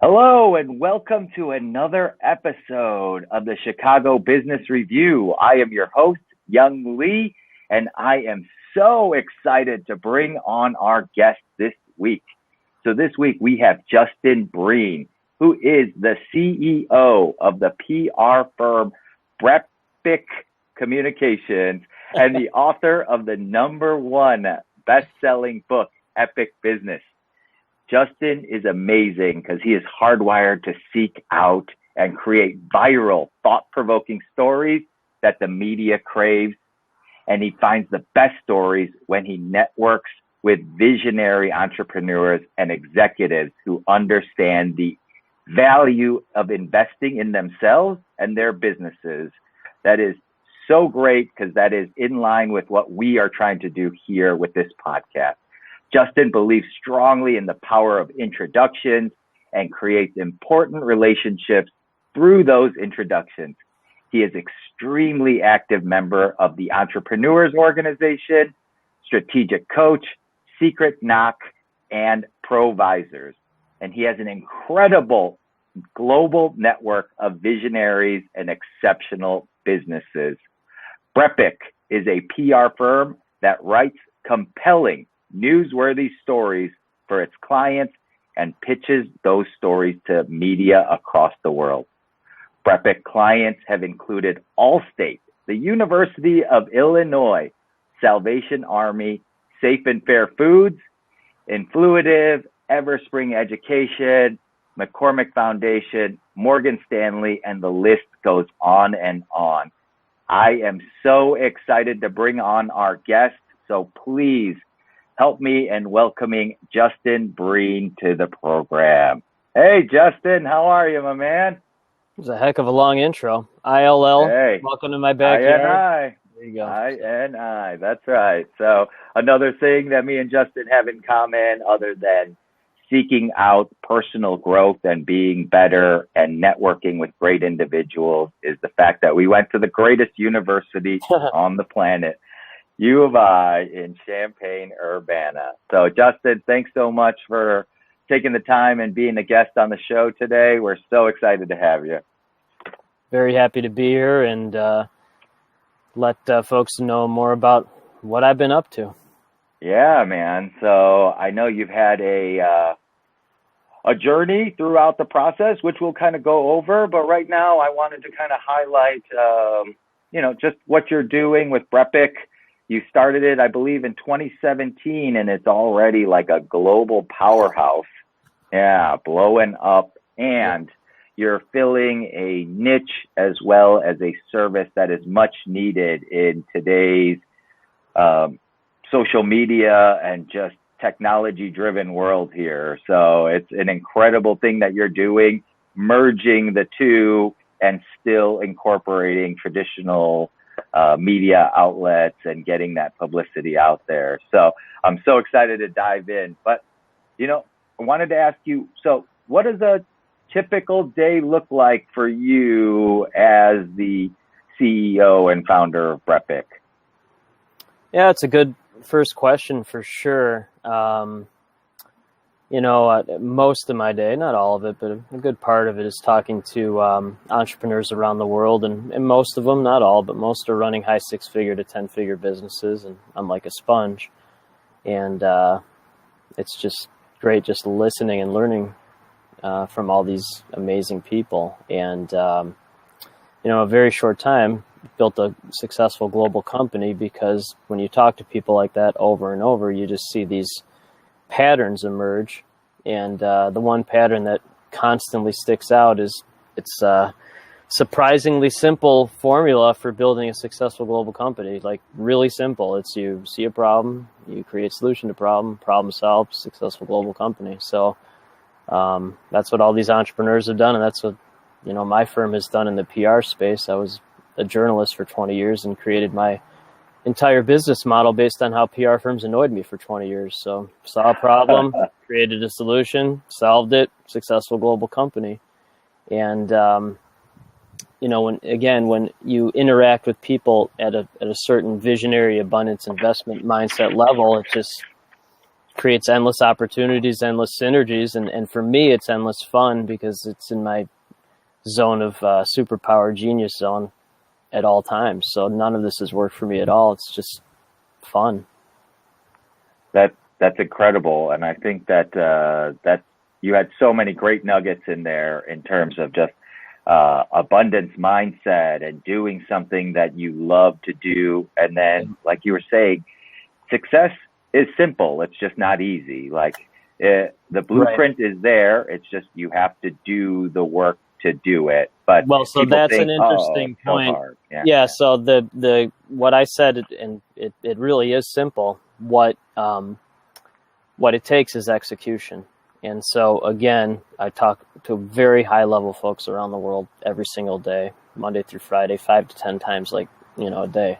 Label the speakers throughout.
Speaker 1: Hello and welcome to another episode of the Chicago Business Review. I am your host, Young Lee, and I am so excited to bring on our guest this week. So this week we have Justin Breen, who is the CEO of the PR firm BrEpic Communications and the author of the #1 best-selling book, Epic Business. Justin is amazing because he is hardwired to seek out and create viral, thought-provoking stories that the media craves. And he finds the best stories when he networks with visionary entrepreneurs and executives who understand the value of investing in themselves and their businesses. That is so great because that is in line with what we are trying to do here with this podcast. Justin believes strongly in the power of introductions and creates important relationships through those introductions. He is an extremely active member of the Entrepreneurs Organization, Strategic Coach, Secret Knock, and Provisors. And he has an incredible global network of visionaries and exceptional businesses. BrEpic is a PR firm that writes compelling, newsworthy stories for its clients and pitches those stories to media across the world. BrEpic clients have included Allstate, the University of Illinois, Salvation Army, Safe and Fair Foods, Influitive, Everspring Education, McCormick Foundation, Morgan Stanley, and the list goes on and on. I am so excited to bring on our guest, so please help me in welcoming Justin Breen to the program. Hey, Justin, how are you, my man?
Speaker 2: It was a heck of a long intro. ILL, hey. Welcome to my backyard.
Speaker 1: I.
Speaker 2: There you go.
Speaker 1: I, that's right. So another thing that me and Justin have in common, other than seeking out personal growth and being better and networking with great individuals, is the fact that we went to the greatest university on the planet, U of I in Champaign-Urbana. So Justin, thanks so much for taking the time and being a guest on the show today. We're so excited to have you.
Speaker 2: Very happy to be here and let folks know more about what I've been up to.
Speaker 1: Yeah, man. So I know you've had a journey throughout the process, which we'll kind of go over. But right now I wanted to kind of highlight, just what you're doing with BrEpic. You started it, I believe, in 2017, and it's already like a global powerhouse. Yeah, blowing up. And you're filling a niche as well as a service that is much needed in today's social media and just technology-driven world here. So it's an incredible thing that you're doing, merging the two and still incorporating traditional media outlets and getting that publicity out there. So I'm so excited to dive in. But, I wanted to ask you, so what does a typical day look like for you as the CEO and founder of BrEpic?
Speaker 2: Yeah, it's a good first question for sure. Most of my day, not all of it, but a good part of it is talking to entrepreneurs around the world. And most of them, not all, but most are running high 6-figure to 10-figure businesses. And I'm like a sponge. And it's just great just listening and learning from all these amazing people. And, a very short time, built a successful global company, because when you talk to people like that over and over, you just see these patterns emerge. And the one pattern that constantly sticks out is it's a surprisingly simple formula for building a successful global company. Like, really simple. It's you see a problem, you create a solution to problem solved, successful global company. So that's what all these entrepreneurs have done, and that's what my firm has done in the PR space. I was a journalist for 20 years and created my entire business model based on how PR firms annoyed me for 20 years. So saw a problem, created a solution, solved it, successful global company. And when you interact with people at a certain visionary abundance investment mindset level, it just creates endless opportunities, endless synergies. And for me, it's endless fun because it's in my zone of superpower genius zone at all times. So none of this has worked for me at all. It's just fun.
Speaker 1: That's incredible. And I think that that you had so many great nuggets in there in terms of just abundance mindset and doing something that you love to do. And then, like you were saying, success is simple. It's just not easy. Like the blueprint is there. It's just you have to do the work to do it. But
Speaker 2: so that's an interesting point.
Speaker 1: So
Speaker 2: yeah. So the what I said, and it really is simple. What it takes is execution. And so again, I talk to very high level folks around the world every single day, Monday through Friday, 5 to 10 times, a day.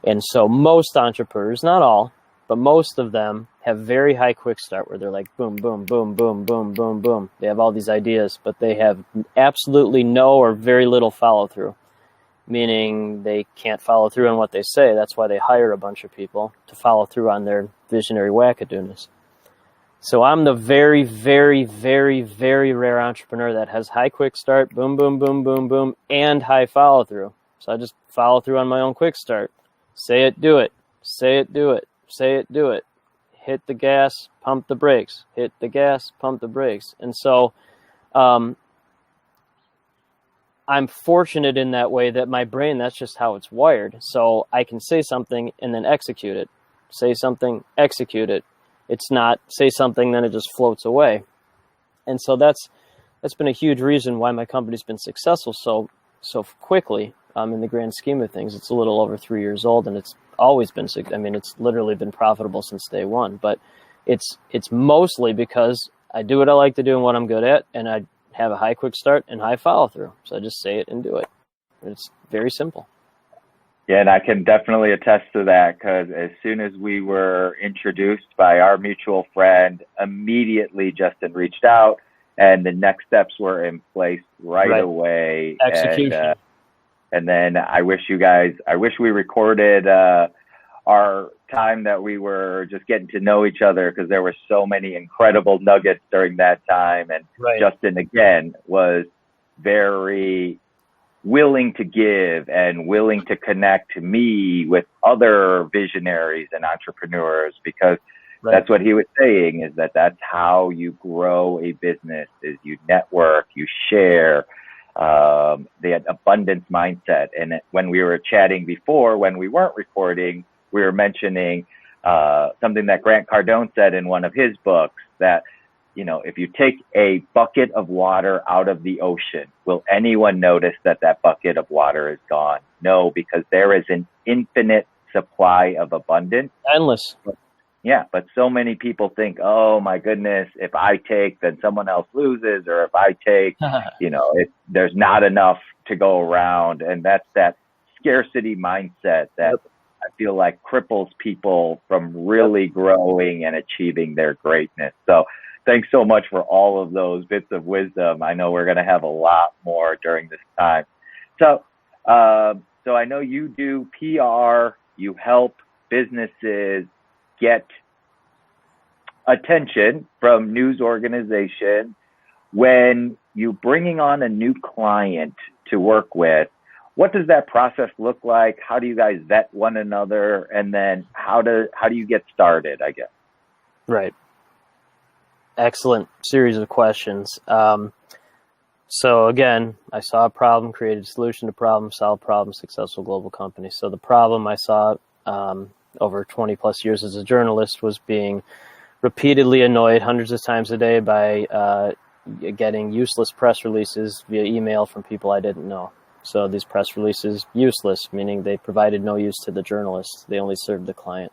Speaker 2: And so most entrepreneurs, not all, but most of them have very high quick start where they're like, boom, boom, boom, boom, boom, boom, boom. They have all these ideas, but they have absolutely no or very little follow through, meaning they can't follow through on what they say. That's why they hire a bunch of people to follow through on their visionary wackadoodness. So I'm the very, very, very, very rare entrepreneur that has high quick start, boom, boom, boom, boom, boom, and high follow through. So I just follow through on my own quick start. Say it, do it. Say it, do it. Say it, do it. Hit the gas, pump the brakes. Hit the gas, pump the brakes. And so I'm fortunate in that way that my brain, that's just how it's wired. So I can say something and then execute it. Say something, execute it. It's not say something, then it just floats away. And so that's been a huge reason why my company's been successful so quickly in the grand scheme of things. It's a little over 3 years old, and it's always been, it's literally been profitable since day one. But it's mostly because I do what I like to do and what I'm good at, and I have a high quick start and high follow through. So I just say it and do it. It's very simple.
Speaker 1: Yeah, and I can definitely attest to that because as soon as we were introduced by our mutual friend, immediately Justin reached out and the next steps were in place right away.
Speaker 2: Execution.
Speaker 1: And then I wish we recorded our time that we were just getting to know each other because there were so many incredible nuggets during that time. And Justin, again, was very willing to give and willing to connect me with other visionaries and entrepreneurs because that's what he was saying is that's how you grow a business is you network, you share, the abundance mindset. And when we were chatting before, when we weren't recording, we were mentioning something that Grant Cardone said in one of his books that, if you take a bucket of water out of the ocean, will anyone notice that bucket of water is gone? No, because there is an infinite supply of abundance.
Speaker 2: Endless.
Speaker 1: Yeah, but so many people think, oh my goodness, if I take, then someone else loses, or if I take, there's not enough to go around. And that's that scarcity mindset that I feel like cripples people from really growing and achieving their greatness. So thanks so much for all of those bits of wisdom. I know we're going to have a lot more during this time. So I know you do PR, you help businesses get attention from news organizations. When you're bringing on a new client to work with, what does that process look like? How do you guys vet one another? And then how do you get started, I guess?
Speaker 2: Right. Excellent series of questions. So again, I saw a problem, created a solution to problem, solved problem, successful global company. So the problem I saw over 20 plus years as a journalist was being repeatedly annoyed hundreds of times a day by getting useless press releases via email from people I didn't know. So these press releases, useless, meaning they provided no use to the journalist. They only served the client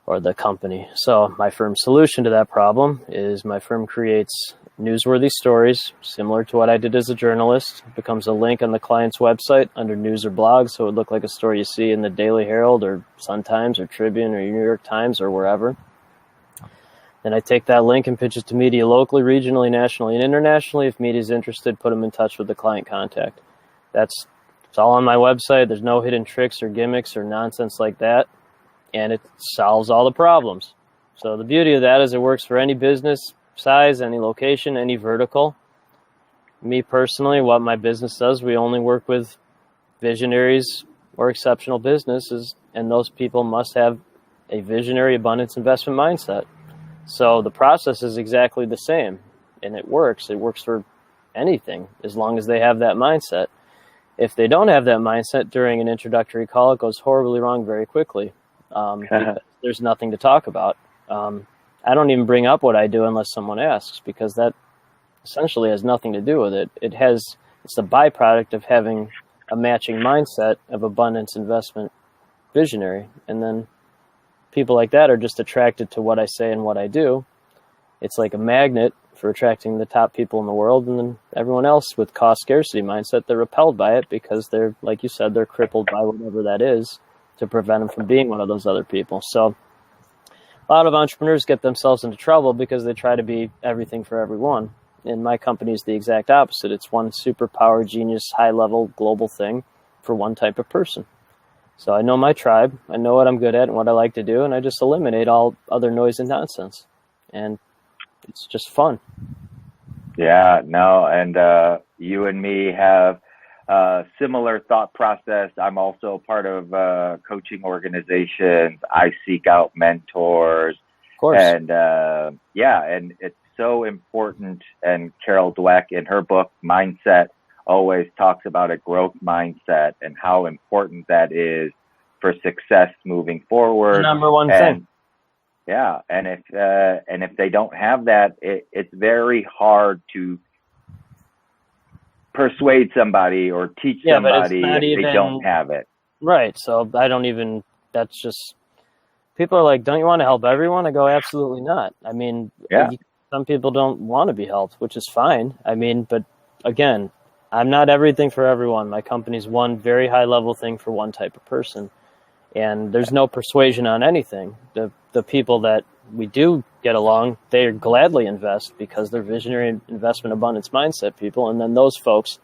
Speaker 2: or the company. So my firm's solution to that problem is my firm creates newsworthy stories similar to what I did as a journalist. It becomes a link on the client's website under news or blogs, so it would look like a story you see in the Daily Herald or Sun-Times or Tribune or New York Times or wherever. Then I take that link and pitch it to media locally, regionally, nationally, and internationally. If media is interested, put them in touch with the client contact. It's all on my website. There's no hidden tricks or gimmicks or nonsense like that. And it solves all the problems. So the beauty of that is it works for any business size, any location, any vertical. Me personally, what my business does, we only work with visionaries or exceptional businesses, and those people must have a visionary abundance investment mindset. So the process is exactly the same, and it works. It works for anything as long as they have that mindset. If they don't have that mindset during an introductory call, it goes horribly wrong very quickly. Because there's nothing to talk about. I don't even bring up what I do unless someone asks, because that essentially has nothing to do with it. It's the byproduct of having a matching mindset of abundance investment visionary. And then people like that are just attracted to what I say and what I do. It's like a magnet for attracting the top people in the world. And then everyone else with cost scarcity mindset, they're repelled by it because they're, like you said, they're crippled by whatever that is to prevent them from being one of those other people. So a lot of entrepreneurs get themselves into trouble because they try to be everything for everyone. And my company is the exact opposite. It's one superpower, genius, high-level, global thing for one type of person. So I know my tribe. I know what I'm good at and what I like to do, and I just eliminate all other noise and nonsense. And it's just fun.
Speaker 1: Yeah, no, and you and me have similar thought process. I'm also part of coaching organizations. I seek out mentors.
Speaker 2: Of course.
Speaker 1: And and it's so important. And Carol Dweck in her book, Mindset, always talks about a growth mindset and how important that is for success moving forward.
Speaker 2: The number one thing.
Speaker 1: Yeah, and if they don't have that, it's very hard to persuade somebody or teach somebody if they don't have it.
Speaker 2: Right. So that's just, people are like, don't you want to help everyone? I go, absolutely not. I mean, some people don't want to be helped, which is fine. I mean, but again, I'm not everything for everyone. My company's one very high level thing for one type of person. And there's no persuasion on anything. The people that we do get along, they gladly invest because they're visionary investment abundance mindset people. And then those folks,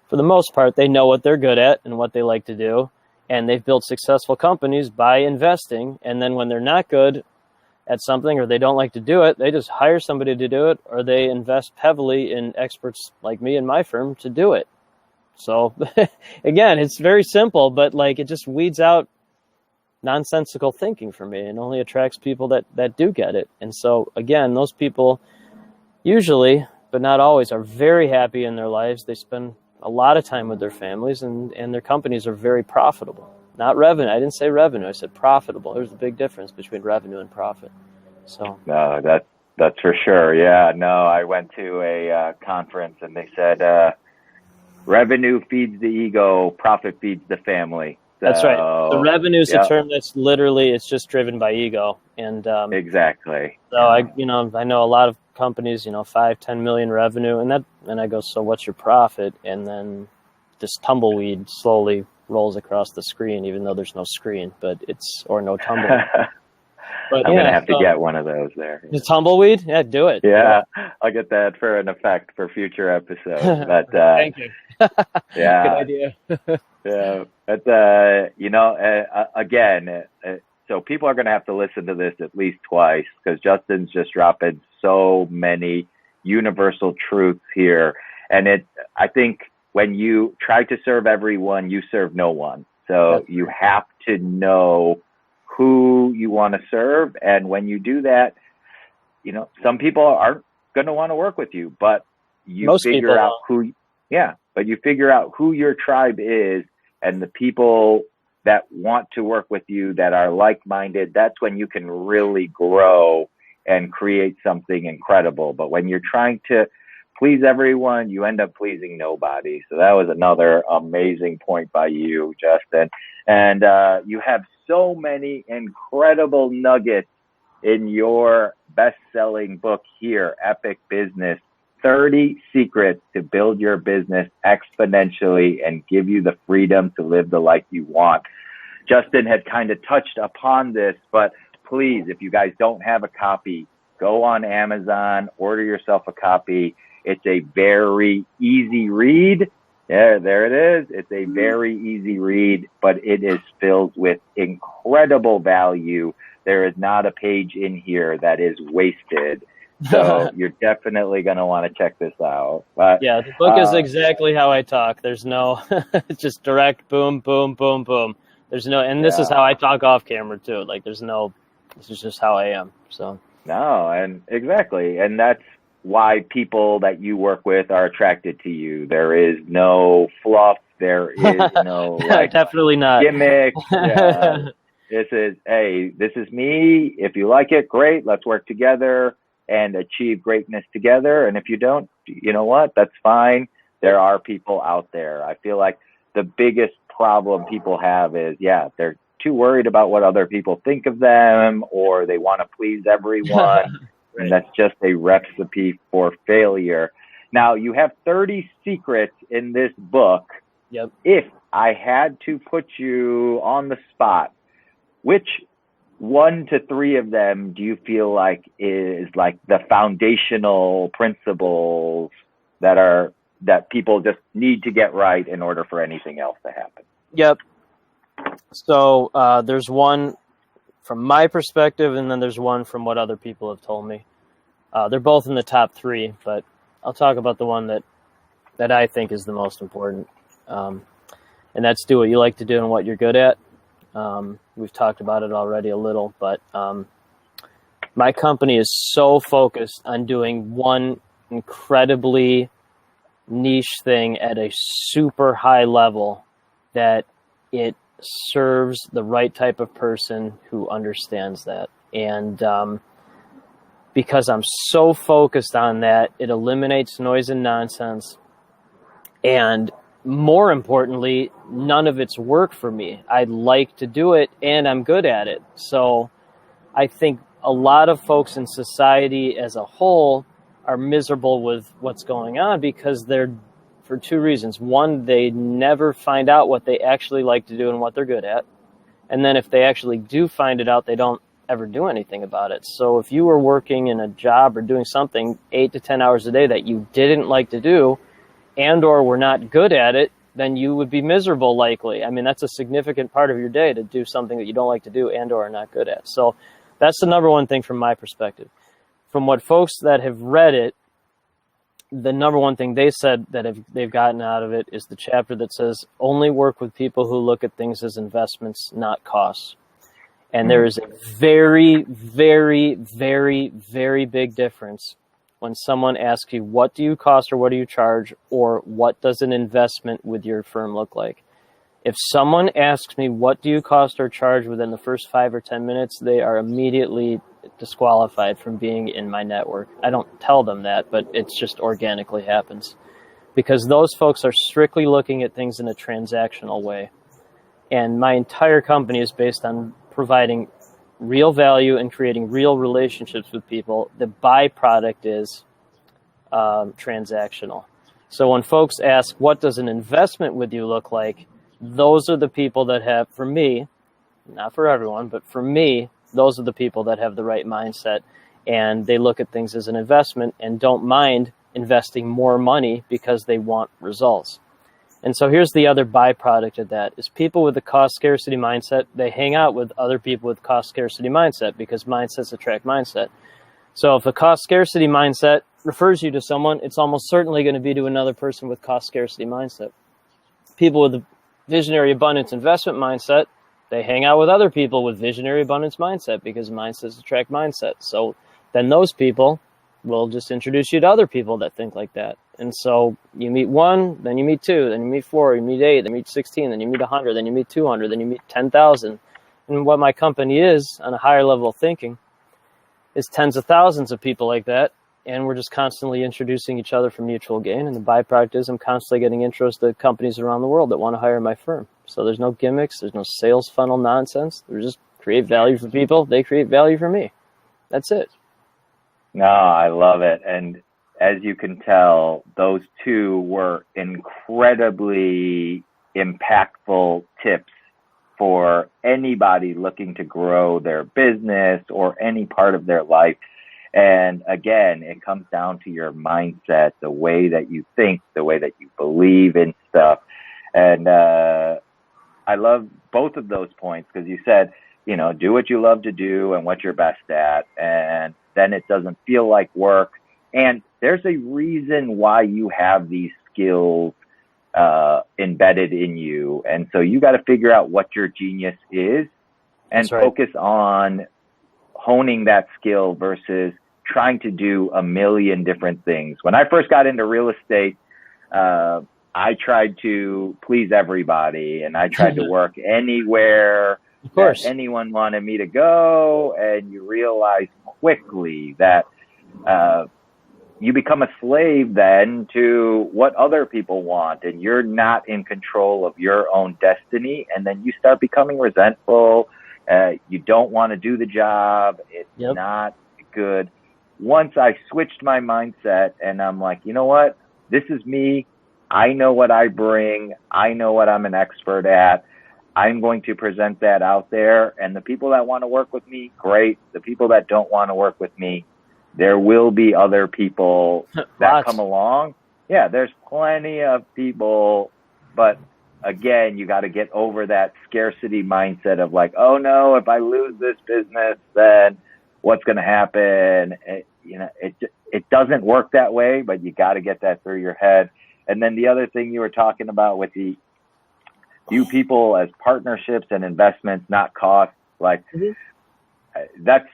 Speaker 2: for the most part, they know what they're good at and what they like to do. And they've built successful companies by investing. And then when they're not good at something or they don't like to do it, they just hire somebody to do it, or they invest heavily in experts like me and my firm to do it. So again, it's very simple, but like it just weeds out nonsensical thinking for me and only attracts people that do get it. And so again, those people usually, but not always, are very happy in their lives. They spend a lot of time with their families, and their companies are very profitable. Not revenue. I didn't say revenue. I said profitable. There's a big difference between revenue and profit. So
Speaker 1: no, that's for sure. Yeah, no, I went to a conference and they said revenue feeds the ego, profit feeds the family. So,
Speaker 2: that's right. The revenue is a term that's literally, it's just driven by ego. And
Speaker 1: exactly.
Speaker 2: So I know a lot of companies, 5-10 million revenue, and I go, so what's your profit? And then this tumbleweed slowly rolls across the screen, even though there's no screen, or no tumbleweed. But
Speaker 1: I'm gonna have to get one of those there.
Speaker 2: The tumbleweed? Yeah, do it.
Speaker 1: Yeah, I'll get that for an effect for future episodes. But
Speaker 2: thank you.
Speaker 1: Yeah,
Speaker 2: good idea.
Speaker 1: Yeah, but again, so people are gonna have to listen to this at least twice because Justin's just dropping so many universal truths here, and I think when you try to serve everyone, you serve no one. So you have to know who you want to serve. And when you do that, some people aren't going to want to work with you, but you figure out you figure out who your tribe is, and the people that want to work with you that are like-minded. That's when you can really grow and create something incredible. But when you're trying to please everyone, you end up pleasing nobody. So that was another amazing point by you, Justin. And you have so many incredible nuggets in your best-selling book here, Epic Business, 30 Secrets to Build Your Business Exponentially and Give You the Freedom to Live the Life You Want. Justin had kind of touched upon this, but please, if you guys don't have a copy, go on Amazon, order yourself a copy. It's a very easy read, Yeah, there it is. It's a very easy read, but it is filled with incredible value. There is not a page in here that is wasted. So you're definitely going to want to check this out. But
Speaker 2: Yeah, the book is exactly how I talk. There's no, it's just direct, boom, boom, boom, boom. There's no, and this is how I talk off camera too. Like there's no, this is just how I am. So.
Speaker 1: No, and exactly. And that's why people that you work with are attracted to you. There is no fluff. There is no
Speaker 2: definitely not
Speaker 1: gimmick. Yeah. This is me. If you like it, great. Let's work together and achieve greatness together. And if you don't, you know what? That's fine. There are people out there. I feel like the biggest problem people have is, they're too worried about what other people think of them, or they want to please everyone. Right. And that's just a recipe for failure. Now, you have 30 secrets in this book.
Speaker 2: Yep.
Speaker 1: If I had to put you on the spot, which 1 to 3 of them do you feel like is like the foundational principles that people just need to get right in order for anything else to happen?
Speaker 2: Yep. So there's one from my perspective, and then there's one from what other people have told me. They're both in the top 3, but I'll talk about the one that I think is the most important. And that's do what you like to do and what you're good at. We've talked about it already a little, but my company is so focused on doing one incredibly niche thing at a super high level that it serves the right type of person who understands that. And because I'm so focused on that, it eliminates noise and nonsense. And more importantly, none of it's work for me. I like to do it and I'm good at it. So I think a lot of folks in society as a whole are miserable with what's going on because they're, for 2 reasons. One, they never find out what they actually like to do and what they're good at. And then if they actually do find it out, they don't ever do anything about it. So if you were working in a job or doing something 8 to 10 hours a day that you didn't like to do and or were not good at it, then you would be miserable likely. I mean, that's a significant part of your day to do something that you don't like to do and or are not good at. So that's the number one thing from my perspective. From what folks that have read it, the number one thing they said that they've gotten out of it is the chapter that says only work with people who look at things as investments, not costs. And there is a very, very, very, very big difference when someone asks you, what do you cost or what do you charge, or what does an investment with your firm look like? If someone asks me, what do you cost or charge within the first 5 or 10 minutes, they are immediately disqualified from being in my network. I don't tell them that, but it's just organically happens because those folks are strictly looking at things in a transactional way. And my entire company is based on providing real value and creating real relationships with people. The byproduct is transactional. So when folks ask, what does an investment with you look like? Those are the people that have, for me, not for everyone, but for me, those are the people that have the right mindset, and they look at things as an investment and don't mind investing more money because they want results. And so here's the other byproduct of that is people with the cost scarcity mindset, they hang out with other people with cost scarcity mindset because mindsets attract mindset. So if a cost scarcity mindset refers you to someone, it's almost certainly going to be to another person with cost scarcity mindset. People with the visionary abundance investment mindset, they hang out with other people with visionary abundance mindset because mindsets attract mindset. So then those people will just introduce you to other people that think like that. And so you meet 1, then you meet 2, then you meet 4, you meet 8, then you meet 16, then you meet 100, then you meet 200, then you meet 10,000. And what my company is on a higher level of thinking is tens of thousands of people like that. And we're just constantly introducing each other for mutual gain. And the byproduct is I'm constantly getting intros to companies around the world that want to hire my firm. So there's no gimmicks. There's no sales funnel nonsense. There's just create value for people. They create value for me. That's it.
Speaker 1: No, I love it. And as you can tell, those 2 were incredibly impactful tips for anybody looking to grow their business or any part of their life. And again, it comes down to your mindset, the way that you think, the way that you believe in stuff. And I love both of those points because you said, do what you love to do and what you're best at. And then it doesn't feel like work. And there's a reason why you have these skills embedded in you. And so you got to figure out what your genius is and focus on honing that skill versus trying to do a million different things. When I first got into real estate, I tried to please everybody, and I tried to work anywhere that anyone wanted me to go. And you realize quickly that you become a slave then to what other people want, and you're not in control of your own destiny. And then you start becoming resentful. You don't want to do the job. It's not good. Once I switched my mindset and I'm like, you know what? This is me. I know what I bring. I know what I'm an expert at. I'm going to present that out there. And the people that want to work with me, great. The people that don't want to work with me, there will be other people that come along. Yeah, there's plenty of people. But again, you got to get over that scarcity mindset of like, oh no, if I lose this business, then what's going to happen? It doesn't work that way, but you got to get that through your head. And then the other thing you were talking about with the view people as partnerships and investments, not costs, like that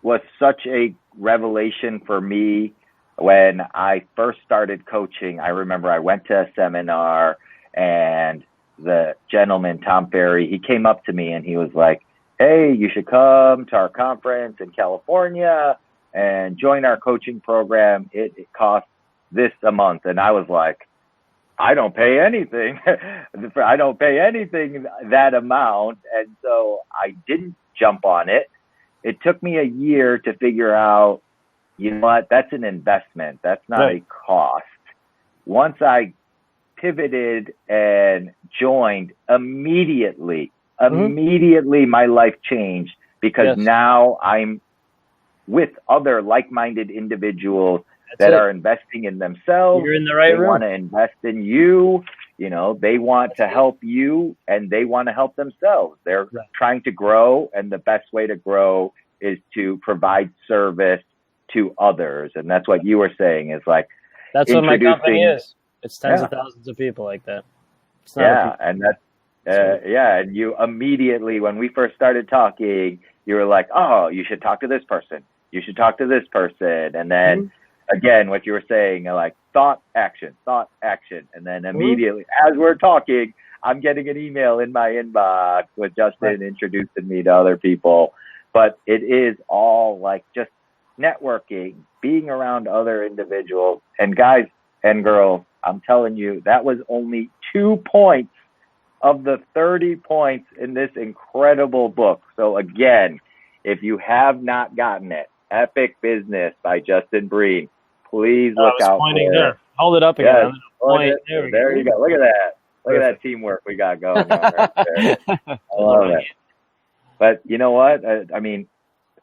Speaker 1: was such a revelation for me when I first started coaching. I remember I went to a seminar and the gentleman, Tom Ferry, he came up to me and he was like, hey, you should come to our conference in California and join our coaching program. It costs this a month. And I was like, I don't pay anything. I don't pay anything that amount. And so I didn't jump on it. It took me a year to figure out, you know what, that's an investment. That's not a cost. Once I pivoted and joined, immediately my life changed because now I'm with other like-minded individuals that are investing in themselves.
Speaker 2: You're in the right room.
Speaker 1: They want to invest in you. They want to help you and they want to help themselves. They're trying to grow, and the best way to grow is to provide service to others. And that's what you were saying is like,
Speaker 2: that's what my company is. It's tens of thousands of people like that. It's not
Speaker 1: and that's, and you immediately, when we first started talking, you were like, oh, you should talk to this person. You should talk to this person. And then again, what you were saying, like thought, action. And then immediately as we're talking, I'm getting an email in my inbox with Justin introducing me to other people. But it is all like just networking, being around other individuals. And guys and girls, I'm telling you, that was only 2 points of the 30 points in this incredible book. So again, if you have not gotten it, Epic Business by Justin Breen, please look out for it.
Speaker 2: Hold it up again.
Speaker 1: There you go. Look at that. Look at that teamwork we got going on right there. I love it. But you know what? I mean,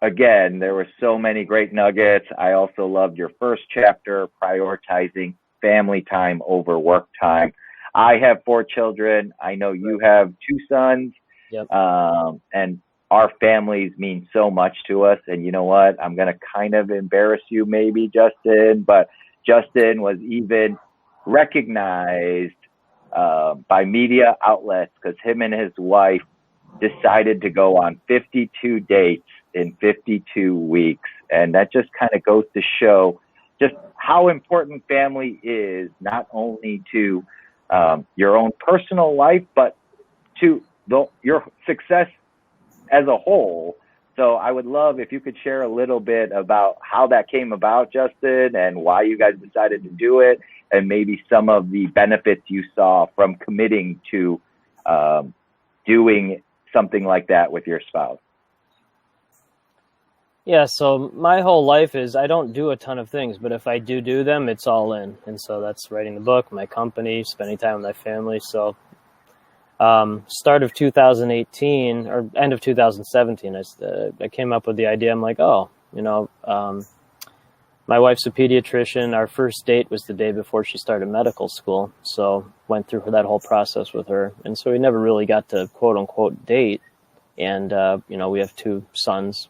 Speaker 1: again, there were so many great nuggets. I also loved your first chapter, prioritizing family time over work time. I have 4 children. I know you have 2 sons. And our families mean so much to us. And you know what? I'm going to kind of embarrass you maybe, Justin, but Justin was even recognized by media outlets because him and his wife decided to go on 52 dates in 52 weeks. And that just kind of goes to show just how important family is, not only to your own personal life, but to your success as a whole. So I would love if you could share a little bit about how that came about, Justin, and why you guys decided to do it, and maybe some of the benefits you saw from committing to doing something like that with your spouse.
Speaker 2: Yeah, so my whole life is I don't do a ton of things, but if I do them, it's all in. And so that's writing the book, my company, spending time with my family. So start of 2018 or end of 2017, I came up with the idea. I'm like, my wife's a pediatrician. Our first date was the day before she started medical school. So went through that whole process with her. And so we never really got to quote unquote date. And, we have 2 sons.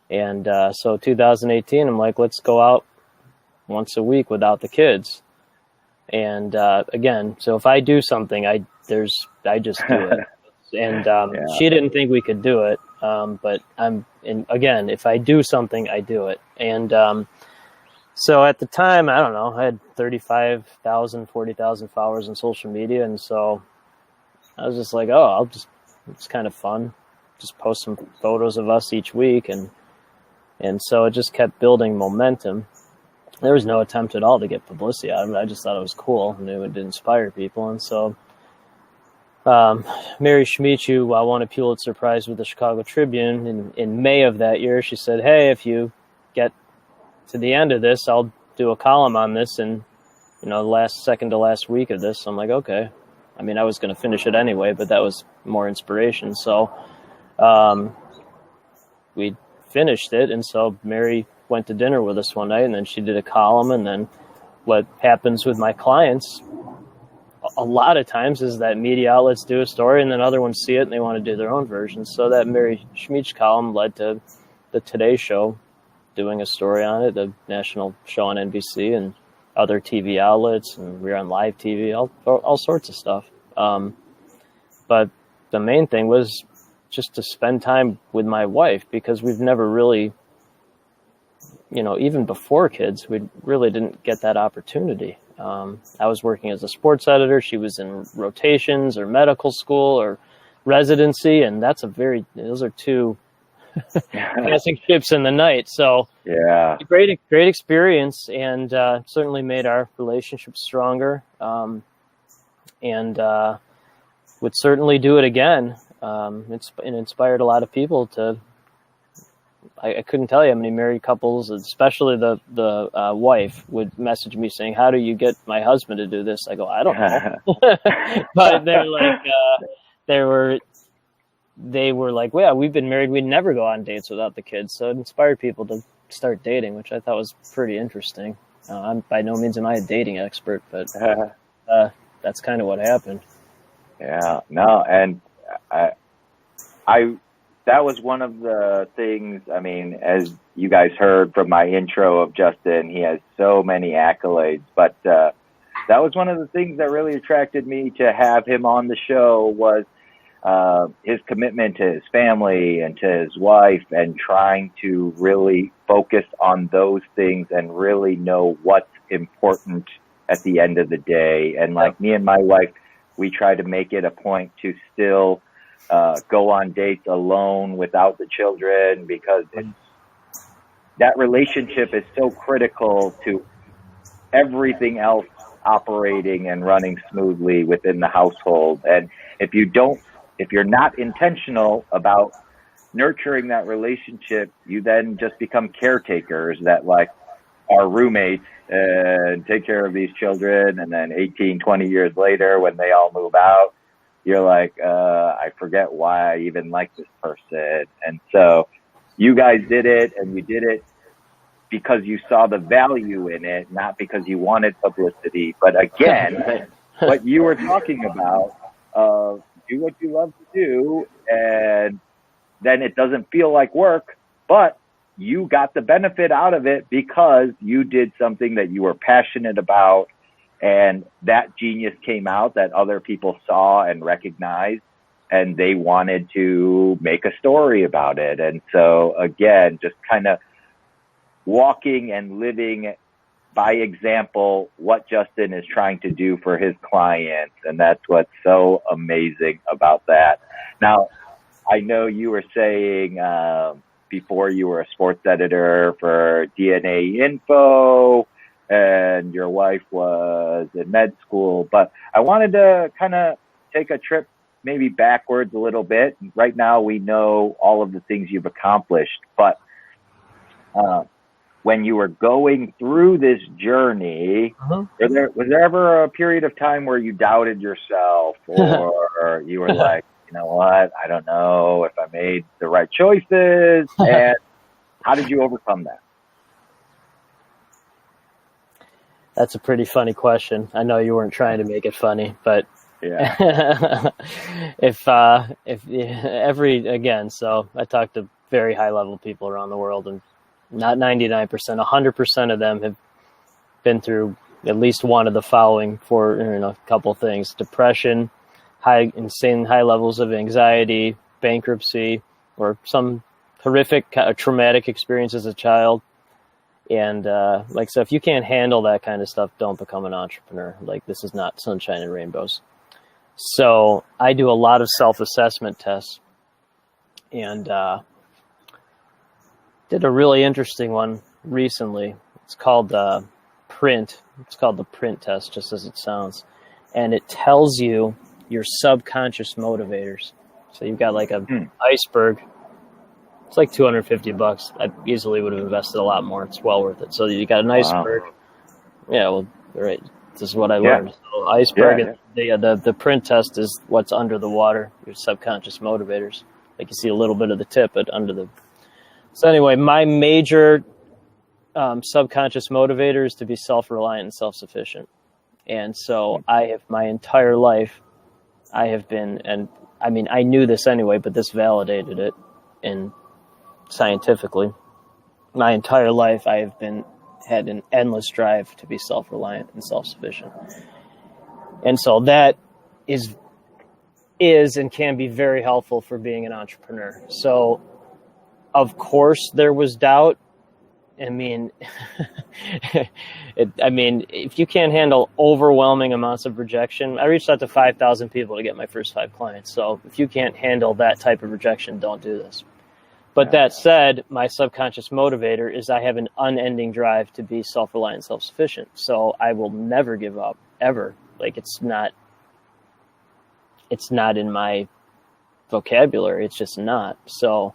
Speaker 2: And so 2018, I'm like, let's go out once a week without the kids. And again, so if I do something, I just do it. And she didn't think we could do it. But again, if I do something, I do it. And so at the time, I don't know, I had 35,000, 40,000 followers on social media. And so I was just like, it's kind of fun. Just post some photos of us each week. And so it just kept building momentum. There was no attempt at all to get publicity out of it. I just thought it was cool and it would inspire people. And so Mary Schmeech, who won a Pulitzer Prize with the Chicago Tribune in May of that year, she said, hey, if you get to the end of this, I'll do a column on this and, the second to last week of this. I'm like, okay. I mean, I was going to finish it anyway, but that was more inspiration. So we finished it. And so Mary went to dinner with us one night, and then she did a column. And then what happens with my clients a lot of times is that media outlets do a story and then other ones see it and they want to do their own version. So that Mary Schmeech column led to the Today Show doing a story on it, the national show on NBC and other TV outlets, and we were on live TV, all sorts of stuff. But the main thing was just to spend time with my wife, because we've never really, even before kids, we really didn't get that opportunity. I was working as a sports editor. She was in rotations or medical school or residency. And those are 2 passing ships in the night. So
Speaker 1: yeah,
Speaker 2: great experience, and certainly made our relationship stronger. And would certainly do it again. It inspired a lot of people to. I couldn't tell you how many married couples, especially the wife, would message me saying, "How do you get my husband to do this?" I go, "I don't know," but they're like, they were like, "Well, we've been married. We never go on dates without the kids." So it inspired people to start dating, which I thought was pretty interesting. I'm by no means am I a dating expert, but that's kind of what happened.
Speaker 1: Yeah, no, and I that was one of the things. I mean, as you guys heard from my intro of Justin, he has so many accolades, but that was one of the things that really attracted me to have him on the show was his commitment to his family and to his wife, and trying to really focus on those things and really know what's important at the end of the day. And like me and my wife, we try to make it a point to still go on dates alone without the children, because that relationship is so critical to everything else operating and running smoothly within the household. And if you're not intentional about nurturing that relationship, you then just become caretakers that like are roommates and take care of these children. And then 18, 20 years later, when they all move out, you're like, I forget why I even like this person. And so you guys did it, and you did it because you saw the value in it, not because you wanted publicity. But again, what you were talking about, do what you love to do, and then it doesn't feel like work, but you got the benefit out of it because you did something that you were passionate about, and that genius came out that other people saw and recognized, and they wanted to make a story about it. And so again, just kind of walking and living by example what Justin is trying to do for his clients. And that's what's so amazing about that. Now, I know you were saying before you were a sports editor for DNA Info, and your wife was in med school, but I wanted to kind of take a trip maybe backwards a little bit. Right now we know all of the things you've accomplished, but when you were going through this journey, was there ever a period of time where you doubted yourself, or you were like, you know what, I don't know if I made the right choices? And how did you overcome that?
Speaker 2: That's a pretty funny question. I know you weren't trying to make it funny, but
Speaker 1: Yeah.
Speaker 2: if again, so I talk to very high level people around the world, and not 99%, 100% of them have been through at least one of the following for a couple things: depression, insane high levels of anxiety, bankruptcy, or some horrific traumatic experience as a child. And so if you can't handle that kind of stuff, don't become an entrepreneur. Like, this is not sunshine and rainbows. So I do a lot of self-assessment tests, and did a really interesting one recently. It's called Print. It's called the Print test, just as it sounds. And it tells you your subconscious motivators. So you've got like an iceberg. It's like $250. I easily would have invested a lot more. It's well worth it. So you got an iceberg. Wow. Yeah, well, right. This is what I learned. So iceberg, the Print test is what's under the water, your subconscious motivators. Like, you see a little bit of the tip, but under the... So anyway, my major subconscious motivator is to be self-reliant and self-sufficient. And so I have, my entire life, I have been, and I mean, I knew this anyway, but this validated it, and scientifically, my entire life I have had an endless drive to be self-reliant and self-sufficient. And so that is and can be very helpful for being an entrepreneur. So of course there was doubt. I mean, if you can't handle overwhelming amounts of rejection, I reached out to 5,000 people to get my first 5 clients. So if you can't handle that type of rejection, don't do this. But that said, my subconscious motivator is I have an unending drive to be self-reliant and self-sufficient. So I will never give up, ever. Like, it's not in my vocabulary. It's just not. So,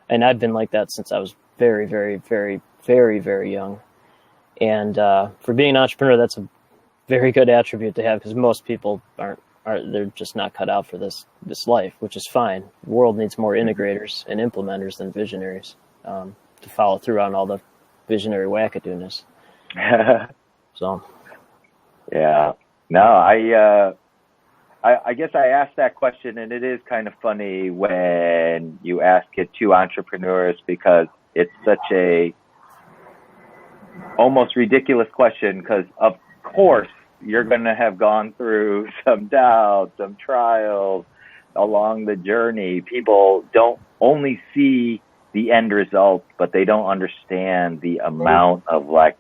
Speaker 2: and I've been like that since I was very, very, very, very, very young. And for being an entrepreneur, that's a very good attribute to have, because most people they're just not cut out for this life, which is fine. The world needs more integrators and implementers than visionaries to follow through on all the visionary wackadoodness. So,
Speaker 1: yeah, no, I guess I asked that question, and it is kind of funny when you ask it to entrepreneurs, because it's such a almost ridiculous question, because of course you're going to have gone through some doubts, some trials along the journey. People don't only see the end result, but they don't understand the amount of like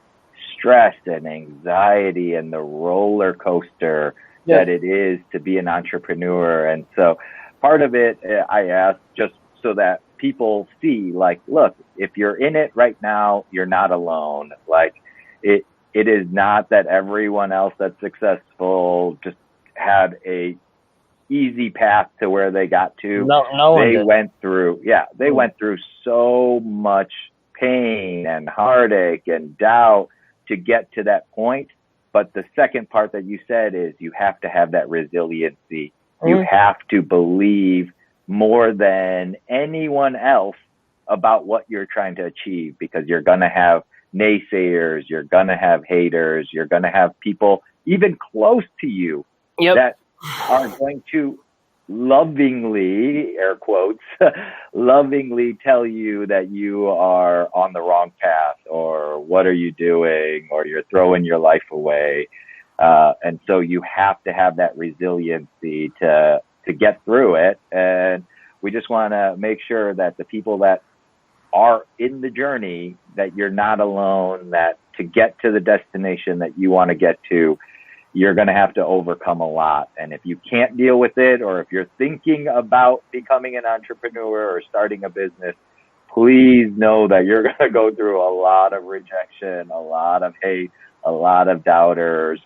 Speaker 1: stress and anxiety and the roller coaster that it is to be an entrepreneur. And so part of it, I ask just so that people see, like, look, if you're in it right now, you're not alone. Like, it is not that everyone else that's successful just had a easy path to where they got to.
Speaker 2: No,
Speaker 1: they went through, they went through so much pain and heartache and doubt to get to that point. But the second part that you said is you have to have that resiliency. You have to believe more than anyone else about what you're trying to achieve, because you're going to have naysayers, you're going to have haters, you're going to have people even close to you that are going to lovingly, air quotes, lovingly tell you that you are on the wrong path, or what are you doing, or you're throwing your life away. And so you have to have that resiliency to get through it. And we just want to make sure that the people that are in the journey, that you're not alone, that to get to the destination that you want to get to, you're going to have to overcome a lot. And if you can't deal with it, or if you're thinking about becoming an entrepreneur or starting a business, please know that you're going to go through a lot of rejection, a lot of hate, a lot of doubters.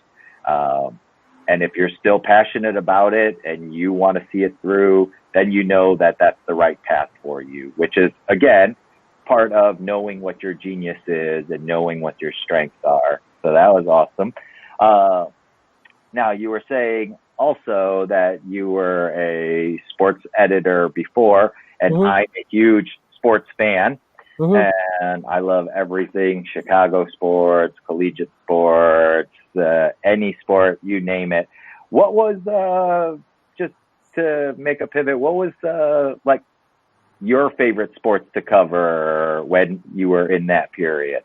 Speaker 1: And if you're still passionate about it and you want to see it through, then you know that that's the right path for you, which is, again, part of knowing what your genius is and knowing what your strengths are. So that was awesome. Now, you were saying also that you were a sports editor before, and I'm a huge sports fan. and I love everything Chicago sports, collegiate sports, any sport, you name it. What was, just to make a pivot, what was like your favorite sports to cover when you were in that period?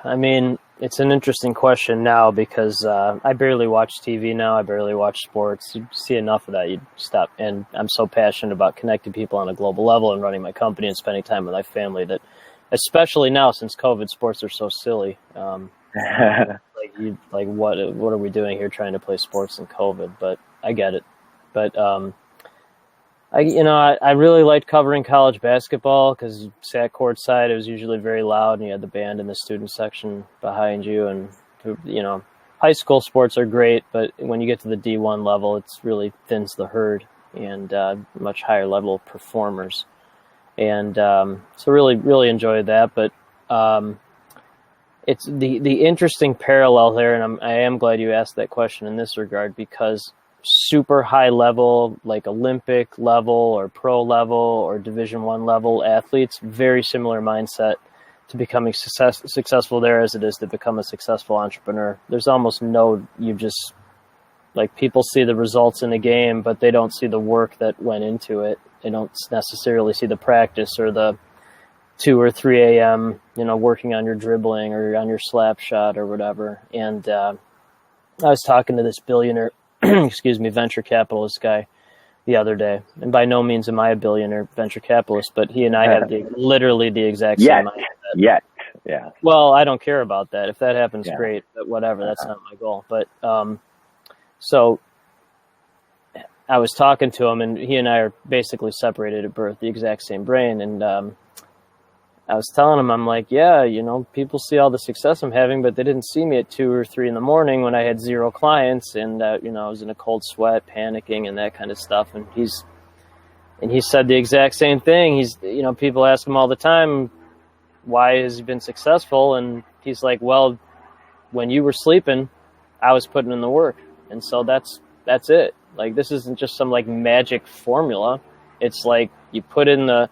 Speaker 2: I mean, it's an interesting question now because I barely watch TV now. I barely watch sports. You see enough of that, you stop. And I'm so passionate about connecting people on a global level and running my company and spending time with my family that, especially now since COVID, sports are so silly. Like what are we doing here trying to play sports in COVID? But I get it. But I really liked covering college basketball because you sat courtside. It was usually very loud, and you had the band in the student section behind you. And, high school sports are great, but when you get to the D1 level, it's really thins the herd and much higher level performers. And so really, really enjoyed that. But it's the interesting parallel there, and I am glad you asked that question in this regard because super high level, like Olympic level or pro level or Division I level athletes, very similar mindset to becoming successful there as it is to become a successful entrepreneur. There's almost you just, like, people see the results in a game, but they don't see the work that went into it. They don't necessarily see the practice or the 2 or 3 a.m., working on your dribbling or on your slap shot or whatever. And I was talking to this billionaire venture capitalist guy the other day. And by no means am I a billionaire venture capitalist, but he and I have literally the exact same mindset.
Speaker 1: Yeah.
Speaker 2: Well, I don't care about that. If that happens, great, but whatever, that's not my goal. But so I was talking to him, and he and I are basically separated at birth, the exact same brain. And I was telling him, I'm like, people see all the success I'm having, but they didn't see me at 2 or 3 in the morning when I had 0 clients and, I was in a cold sweat, panicking and that kind of stuff. And he said the exact same thing. People ask him all the time, why has he been successful? And he's like, well, when you were sleeping, I was putting in the work. And so that's it. Like, this isn't just some like magic formula. It's like you put in the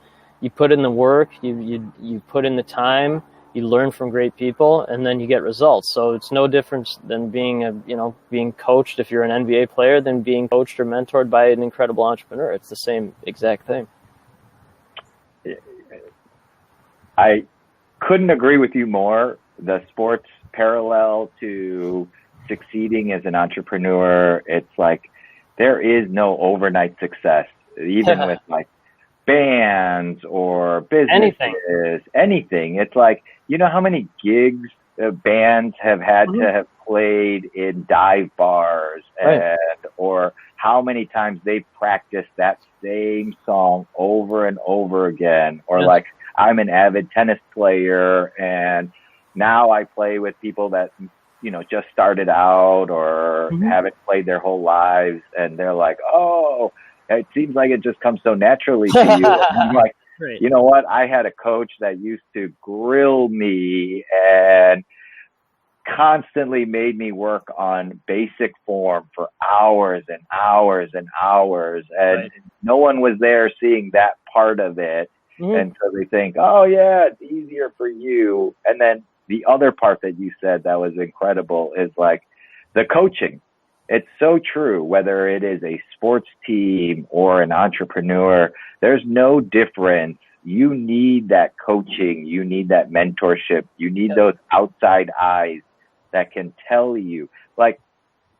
Speaker 2: work, you put in the time, you learn from great people, and then you get results. So it's no different than being coached if you're an NBA player than being coached or mentored by an incredible entrepreneur. It's the same exact thing.
Speaker 1: I couldn't agree with you more. The sports parallel to succeeding as an entrepreneur, it's like there is no overnight success, even with like bands or businesses, anything. It's like, how many gigs bands have had to have played in dive bars or how many times they've practiced that same song over and over again. Or like, I'm an avid tennis player and now I play with people that, just started out or haven't played their whole lives. And they're like, oh, it seems like it just comes so naturally to you. I'm like, you know what? I had a coach that used to grill me and constantly made me work on basic form for hours and hours and hours. And no one was there seeing that part of it. And so they think, oh, yeah, it's easier for you. And then the other part that you said that was incredible is like the coaching. It's so true, whether it is a sports team or an entrepreneur, there's no difference. You need that coaching. You need that mentorship. You need those outside eyes that can tell you. Like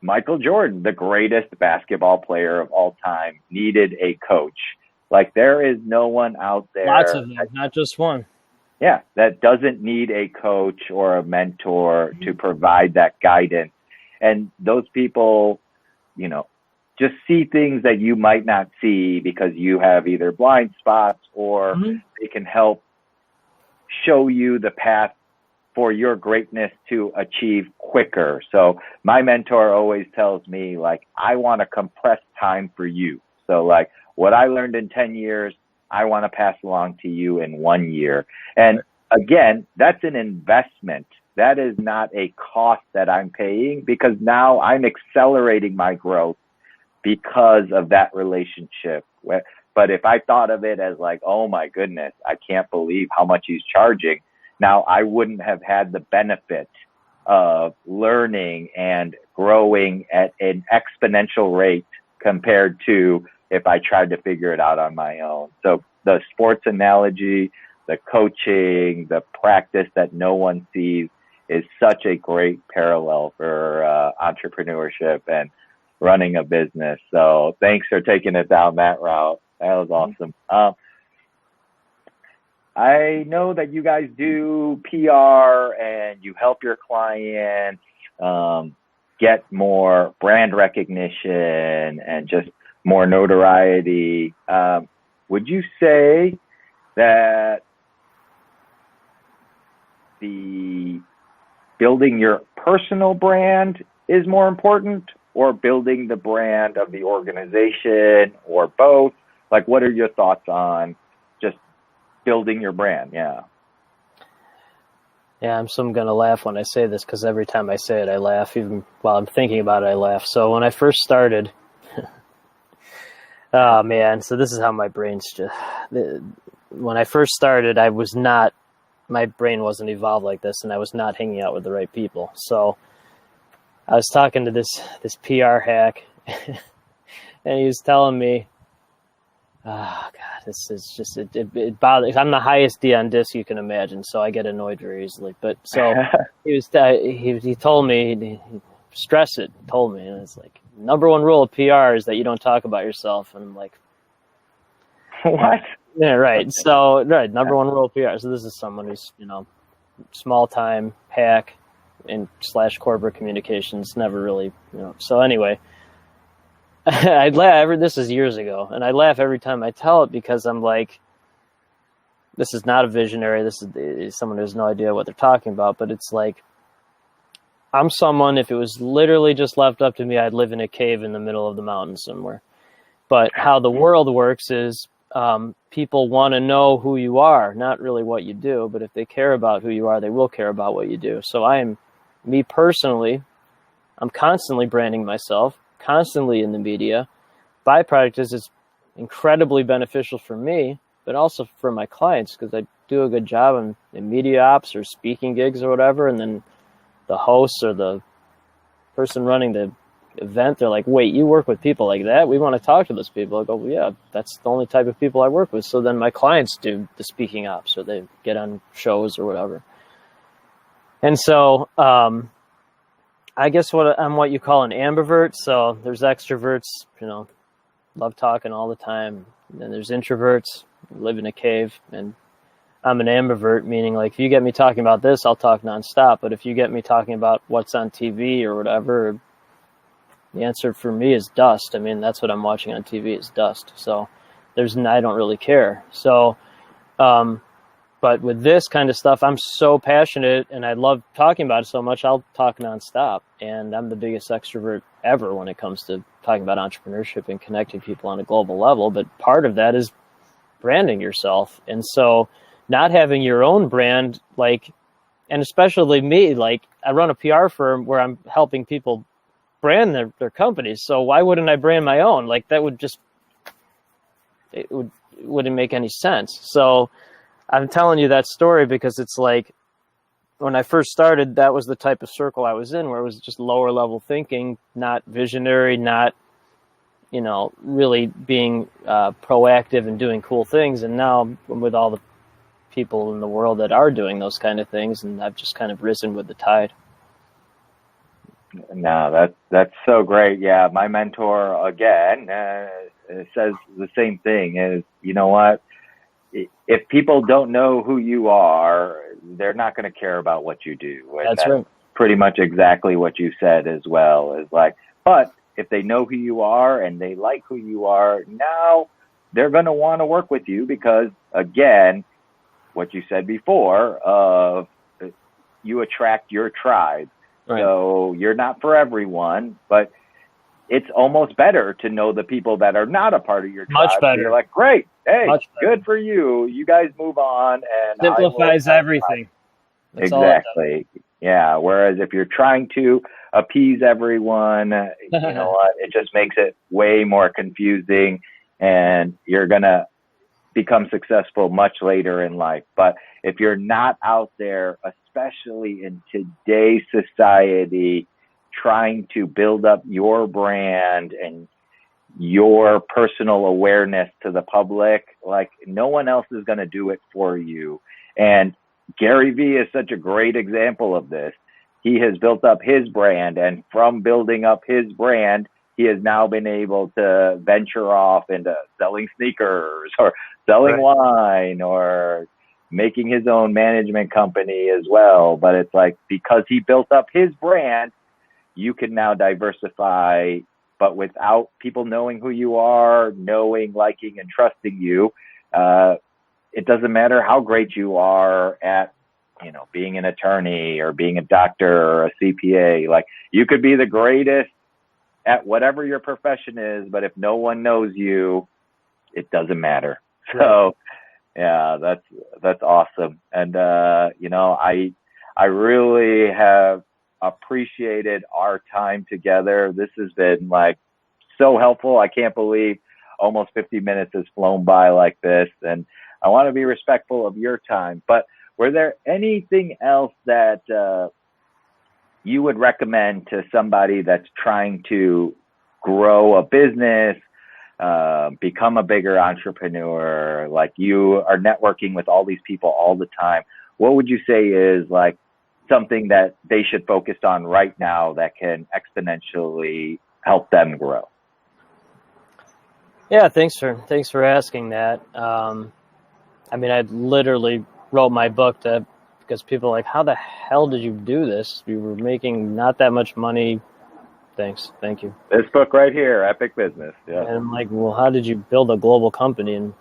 Speaker 1: Michael Jordan, the greatest basketball player of all time, needed a coach. Like there is no one out there.
Speaker 2: Lots of them, not just one.
Speaker 1: Yeah, that doesn't need a coach or a mentor to provide that guidance. And those people, just see things that you might not see because you have either blind spots or they can help show you the path for your greatness to achieve quicker. So my mentor always tells me, like, I want to compress time for you. So like what I learned in 10 years, I want to pass along to you in 1 year. And again, that's an investment. That is not a cost that I'm paying because now I'm accelerating my growth because of that relationship. But if I thought of it as like, oh my goodness, I can't believe how much he's charging, now I wouldn't have had the benefit of learning and growing at an exponential rate compared to if I tried to figure it out on my own. So the sports analogy, the coaching, the practice that no one sees is such a great parallel for entrepreneurship and running a business. So thanks for taking it down that route. That was awesome. I know that you guys do PR and you help your clients get more brand recognition and just more notoriety. Would you say that the building your personal brand is more important, or building the brand of the organization, or both? Like, what are your thoughts on just building your brand? Yeah,
Speaker 2: I'm going to laugh when I say this, because every time I say it, I laugh. Even while I'm thinking about it, I laugh. So when I first started, oh man, so this is how my brain's just, when I first started, my brain wasn't evolved like this, and I was not hanging out with the right people. So I was talking to this PR hack, and he was telling me, oh God, this is just, it bothers. I'm the highest D on disc you can imagine, so I get annoyed very easily. But so he told me, told me, and it's like, number one rule of PR is that you don't talk about yourself. And I'm like,
Speaker 1: what?
Speaker 2: Yeah, right. So, right, number one rule of PR. So this is someone who's, small time hack and / corporate communications, never really, So anyway, I laugh. This is years ago, and I laugh every time I tell it, because I'm like, this is not a visionary. This is someone who has no idea what they're talking about. But it's like, I'm someone, if it was literally just left up to me, I'd live in a cave in the middle of the mountains somewhere. But how the world works is, people want to know who you are, not really what you do. But if they care about who you are, they will care about what you do. So me personally, I'm constantly branding myself, constantly in the media. Byproduct is it's incredibly beneficial for me, but also for my clients, because I do a good job in media ops or speaking gigs or whatever. And then the hosts or the person running the event, they're like, wait, you work with people like that? We want to talk to those people. I go, well, yeah, that's the only type of people I work with. So then my clients do the speaking ops, or they get on shows or whatever. And so I guess I'm what you call an ambivert. So there's extroverts, love talking all the time. And then there's introverts, live in a cave. And I'm an ambivert, meaning like, if you get me talking about this, I'll talk nonstop. But if you get me talking about what's on TV or whatever, the answer for me is dust. I mean, that's what I'm watching on TV is dust. So I don't really care. So, but with this kind of stuff, I'm so passionate and I love talking about it so much, I'll talk nonstop. And I'm the biggest extrovert ever when it comes to talking about entrepreneurship and connecting people on a global level. But part of that is branding yourself. And so not having your own brand, and especially me, I run a PR firm where I'm helping people brand their companies. So why wouldn't I brand my own? That would wouldn't make any sense. So I'm telling you that story because it's like, when I first started, that was the type of circle I was in, where it was just lower level thinking, not visionary, not, really being proactive and doing cool things. And now I'm with all the people in the world that are doing those kind of things, and I've just kind of risen with the tide.
Speaker 1: No, that's so great. Yeah, my mentor again says the same thing. Is, you know what? If people don't know who you are, they're not going to care about what you do. And that's right. Pretty much exactly what you said as well. Is like, but if they know who you are and they like who you are, now they're going to want to work with you because, again, what you said before, you attract your tribe. Right. So you're not for everyone, but it's almost better to know the people that are not a part of your tribe.
Speaker 2: Much better.
Speaker 1: You're like, great, hey, good for you. You guys move on. And
Speaker 2: simplifies everything.
Speaker 1: That's exactly. Yeah. Whereas if you're trying to appease everyone, you know what? It just makes it way more confusing and you're going to become successful much later in life. But if you're not out there, especially in today's society, trying to build up your brand and your personal awareness to the public, like no one else is going to do it for you. And Gary Vee is such a great example of this. He has built up his brand, and from building up his brand, he has now been able to venture off into selling sneakers or selling wine or making his own management company as well. But it's like, because he built up his brand, you can now diversify, but without people knowing who you are, knowing, liking, and trusting you, it doesn't matter how great you are at, being an attorney or being a doctor or a CPA. Like, you could be the greatest at whatever your profession is, but if no one knows you, it doesn't matter. So yeah, that's awesome. And, I really have appreciated our time together. This has been like so helpful. I can't believe almost 50 minutes has flown by like this. And I want to be respectful of your time, but were there anything else that, you would recommend to somebody that's trying to grow a business, become a bigger entrepreneur? Like, you are networking with all these people all the time. What would you say is like something that they should focus on right now that can exponentially help them grow?
Speaker 2: Yeah, thanks for asking that. I literally wrote my book because people are like, how the hell did you do this? You were making not that much money. Thank you.
Speaker 1: This book right here, Epic Business. Yeah.
Speaker 2: And I'm like, well, how did you build a global company in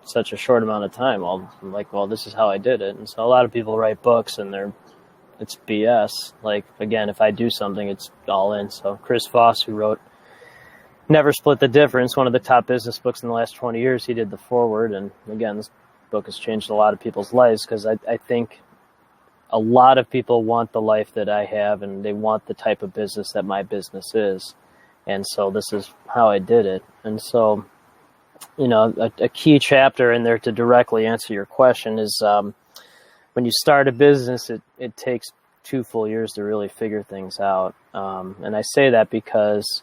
Speaker 2: such a short amount of time? Well, I'm like, well, this is how I did it. And so a lot of people write books and it's BS. Like, again, if I do something, it's all in. So Chris Voss, who wrote Never Split the Difference, one of the top business books in the last 20 years, he did the foreword. And again, this book has changed a lot of people's lives, because I think a lot of people want the life that I have, and they want the type of business that my business is. And so this is how I did it. And so, a key chapter in there to directly answer your question is, when you start a business, it takes 2 full years to really figure things out. And I say that because,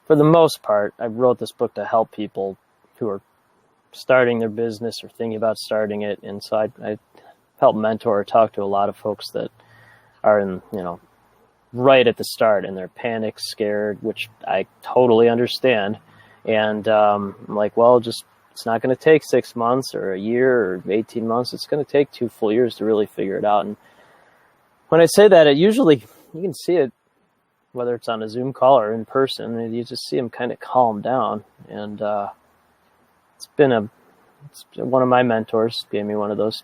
Speaker 2: for the most part, I wrote this book to help people who are starting their business or thinking about starting it. And so I help mentor or talk to a lot of folks that are in, right at the start, and they're panicked, scared, which I totally understand. And I'm like, well, it's not going to take 6 months or a year or 18 months. It's going to take 2 full years to really figure it out. And when I say that, it usually, you can see it, whether it's on a Zoom call or in person, and you just see them kind of calm down. And one of my mentors gave me one of those,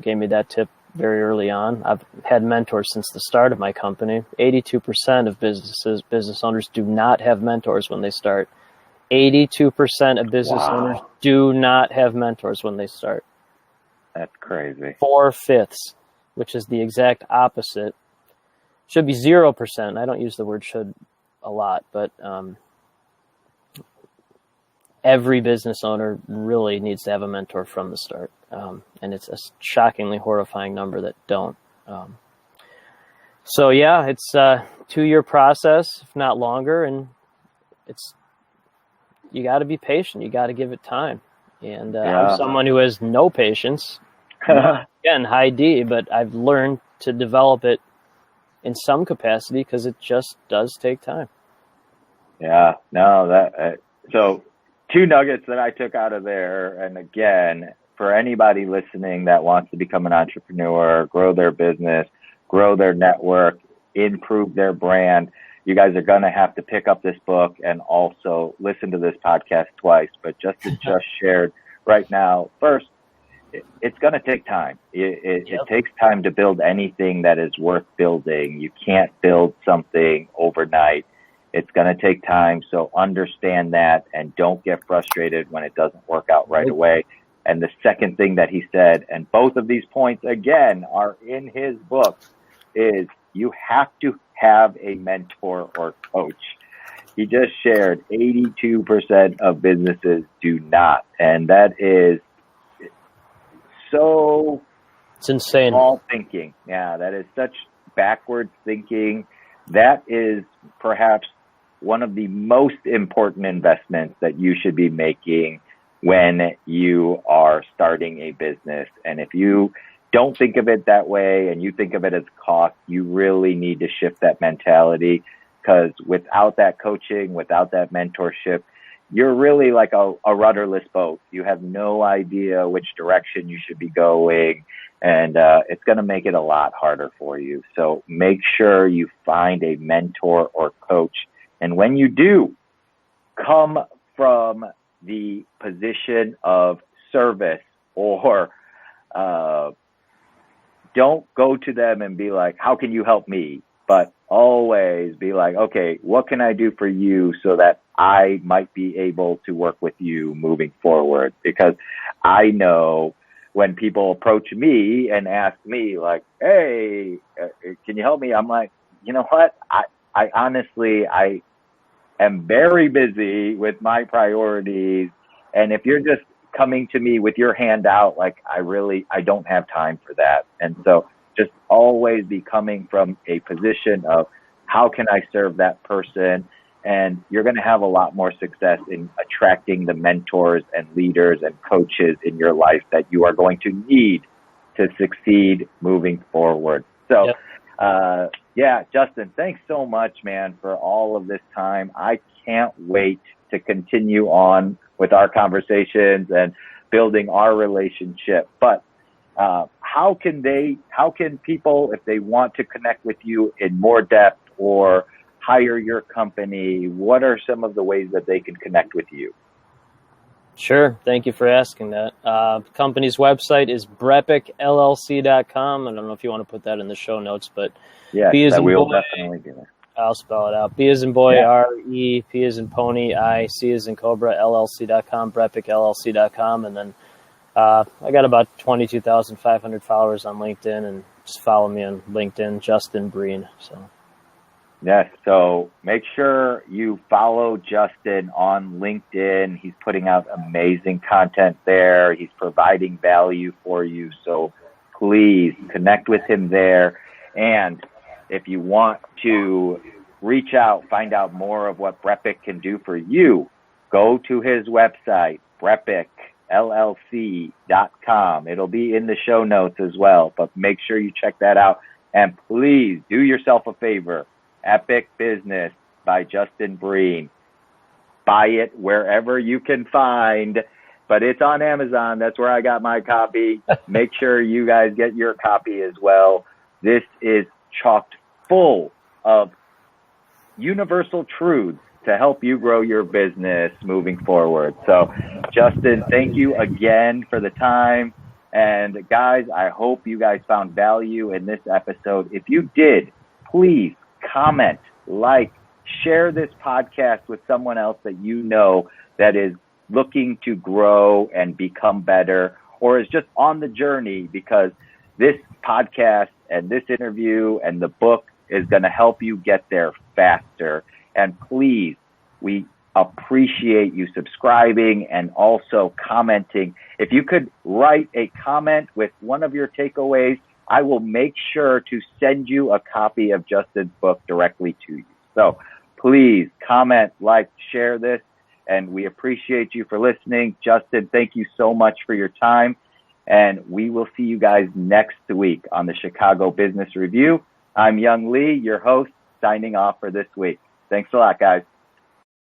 Speaker 2: gave me that tip very early on. I've had mentors since the start of my company. 82% of business owners do not have mentors when they start. 82% of business owners do not have mentors when they start.
Speaker 1: That's crazy.
Speaker 2: 4/5, which is the exact opposite. Should be 0%. I don't use the word should a lot, but every business owner really needs to have a mentor from the start. And it's a shockingly horrifying number that don't. So yeah, it's a 2-year process, if not longer. And you got to be patient. You got to give it time. And I'm someone who has no patience. Again, high D, but I've learned to develop it in some capacity because it just does take time.
Speaker 1: Yeah, no, so 2 nuggets that I took out of there. And again, for anybody listening that wants to become an entrepreneur, grow their business, grow their network, improve their brand, you guys are going to have to pick up this book and also listen to this podcast twice. But just shared right now, first, it's going to take time. It takes time to build anything that is worth building. You can't build something overnight. It's going to take time. So understand that and don't get frustrated when it doesn't work out right away. And the second thing that he said, and both of these points, again, are in his book, is you have to have a mentor or coach. He just shared 82% of businesses do not. And that is so
Speaker 2: It's insane.
Speaker 1: small thinking. Yeah, that is such backwards thinking. That is perhaps one of the most important investments that you should be making when you are starting a business. And if you don't think of it that way and you think of it as cost, you really need to shift that mentality, because without that coaching, without that mentorship, you're really like a rudderless boat. You have no idea which direction you should be going, and it's going to make it a lot harder for you. So make sure you find a mentor or coach. And when you do, come from the position of service, or don't go to them and be like, how can you help me? But always be like, okay, what can I do for you so that I might be able to work with you moving forward? Because I know when people approach me and ask me like, hey, can you help me? I'm like, you know what? I honestly, I am very busy with my priorities. And if you're just coming to me with your hand out, like I don't have time for that. And so just always be coming from a position of how can I serve that person? And you're going to have a lot more success in attracting the mentors and leaders and coaches in your life that you are going to need to succeed moving forward. So,
Speaker 2: Yep.
Speaker 1: Yeah, Justin, thanks so much, man, for all of this time. I can't wait to continue on with our conversations and building our relationship. But how can people, if they want to connect with you in more depth or hire your company, what are some of the ways that they can connect with you?
Speaker 2: Sure. Thank you for asking that. The company's website is BrEpicLLC.com. I don't know if you want to put that in the show notes, but
Speaker 1: yes,
Speaker 2: B as in
Speaker 1: we'll
Speaker 2: boy,
Speaker 1: definitely do that.
Speaker 2: I'll spell it out. B as in boy,
Speaker 1: Yeah.
Speaker 2: R-E, P as in pony, I, C as in cobra, LLC.com, BrEpicLLC.com. And then I got about 22,500 followers on LinkedIn, and just follow me on LinkedIn, Justin Breen. So.
Speaker 1: Yes, so make sure you follow Justin on LinkedIn. He's putting out amazing content there. He's providing value for you. So please connect with him there. And if you want to reach out, find out more of what BrEpic can do for you, go to his website, BrEpicLLC.com. It'll be in the show notes as well, but make sure you check that out. And please do yourself a favor. Epic Business by Justin Breen. Buy it wherever you can find, but it's on Amazon. That's where I got my copy. Make sure you guys get your copy as well. This is chocked full of universal truths to help you grow your business moving forward. So, Justin, thank you again for the time. And guys, I hope you guys found value in this episode. If you did, please comment, like, share this podcast with someone else that you know that is looking to grow and become better, or is just on the journey, because this podcast and this interview and the book is going to help you get there faster. And please, we appreciate you subscribing and also commenting. If you could write a comment with one of your takeaways, I will make sure to send you a copy of Justin's book directly to you. So please comment, like, share this, and we appreciate you for listening. Justin, thank you so much for your time, and we will see you guys next week on the Chicago Business Review. I'm Young Lee, your host, signing off for this week. Thanks a lot, guys.